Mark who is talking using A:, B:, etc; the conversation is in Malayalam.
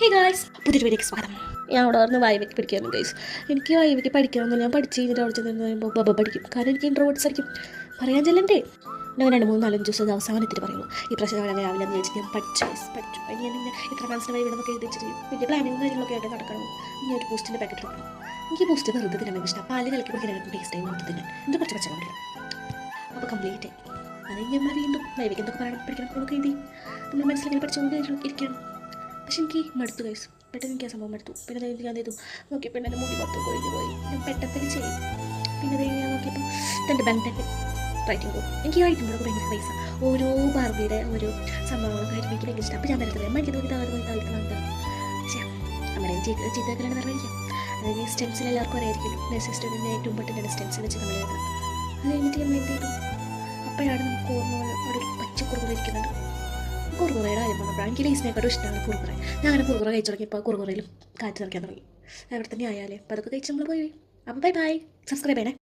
A: ഹേ ഗായ്സ്, പുതിയൊരു വീഡിയോക്ക് സ്വാഗതം. ഞാൻ അവിടെ നിന്ന് വൈവയ്ക്ക് പഠിക്കാറുണ്ട് ഗൈസ്. എനിക്ക് വൈവയ്ക്ക് പഠിക്കാമെന്നില്ല. ഞാൻ പഠിച്ച് കഴിഞ്ഞിട്ട് അവിടെ ചെന്ന് പറയുമ്പോൾ ബബ പഠിക്കും. കാരണം എനിക്ക് ഇൻട്രോവേർട്സ് ആയിരിക്കും പറയാൻ ചെല്ലണ്ടേ. ഞാൻ 2-3-4 ദിവസം അവസാനത്തിൽ പറയുള്ളൂ. ഈ പ്രശ്നം രാവിലെ എന്ന് വിചാരിച്ചിട്ട് ഞാൻ പഠിച്ചു. അതിന് ഞാൻ ഇത്ര മനസ്സിന് വൈ വീടൊക്കെ എഴുതി വെച്ചിട്ട് വലിയ പ്ലാനിങ്ങും കാര്യങ്ങളൊക്കെ ആയിട്ട് നടക്കണം. ഇനി ഒരു ബൂസ്റ്റിൻ്റെ പാക്കറ്റ് കൊടുക്കണം. എനിക്ക് ബൂസ്റ്റ് വെറുതെ തിന്നാൻ ഭയങ്കര ഇഷ്ടം. പാല് കലക്കി കുടിക്കാനായിട്ട് ടേസ്റ്റ് ആയി നമുക്ക് തിന്നാൻ എന്ത് കുറച്ച് വെച്ചാൽ മതില്ല. അപ്പോൾ കംപ്ലീറ്റ് ആയി. അത് ഞാൻ വീണ്ടും വൈവയ്ക്ക് എന്തൊക്കെ പറയണം പഠിക്കണം എന്നൊക്കെ എഴുതി നമ്മൾ മനസ്സിലിങ്ങനെ പഠിച്ചുകൊണ്ട് ഇരിക്കുകയാണ്. പക്ഷെ എനിക്ക് മടുത്തു ഗൈസ്. പെട്ടെന്ന് എനിക്ക് ആ സംഭവം മടുത്തു. പിന്നെ അത് ഞാൻ ചെയ്തു നോക്കിയപ്പോൾ എൻ്റെ മുടി മൊത്തം കൊഴിഞ്ഞു പോയി. ഞാൻ പെട്ടെന്ന് ചെയ്യും. പിന്നെ അത് ഞാൻ നോക്കിയപ്പോൾ തൻ്റെ ബാങ്കിൻ്റെ റൈറ്റിംഗ് പോകും. എനിക്ക് ഈ റൈറ്റിംഗ് കൂടെ ഭയങ്കര പൈസ. ഓരോ ബാർബിയുടെ ഓരോ സംഭവങ്ങളൊക്കെ ആയിട്ട് എനിക്ക് ഭയങ്കര ഇഷ്ടം. അപ്പോൾ ഞാൻ വരത്തില്ല എനിക്ക് നോക്കി താഴ്ത്താൻ അങ്ങനെ ചെയ്തേക്കലാണ് പറഞ്ഞിരിക്കാം. അതായത് സ്റ്റെൻസിൽ എല്ലാവർക്കും അറിയായിരിക്കും. നഴ്സിംഗ് സ്റ്റുഡൻറ്റിൻ്റെ ഏറ്റവും പെട്ടെന്ന് സ്റ്റെൻസിൽ വെച്ച് നമ്മൾ എഴുതാം. അത് കഴിഞ്ഞിട്ട് നമ്മൾ എന്ത് ചെയ്തു, അപ്പോഴാണ് നമുക്ക് ഓർമ്മ അവിടെ ഒരു പച്ച കുറുകുറ ഇരിക്കുന്നുണ്ട്. കുറുകുറയുടെ കാര്യം പറഞ്ഞപ്പോൾ എനിക്ക് ലേസിനെക്കാട്ടും ഇഷ്ടമാണ് കുറുകുറ. ഞാൻ അങ്ങനെ കുറുകുറ കഴിച്ചു തുടങ്ങിയപ്പോൾ കുറുകുറയിലും കാറ്റ് നിറയ്ക്കാൻ തുടങ്ങി. അവിടെ തന്നെ ആയാലേ അപ്പോൾ അതൊക്കെ കഴിച്ച് നമ്മൾ പോയി. അപ്പോൾ ബൈ ബൈ, സബ്സ്ക്രൈബ് ചെയ്യണേ.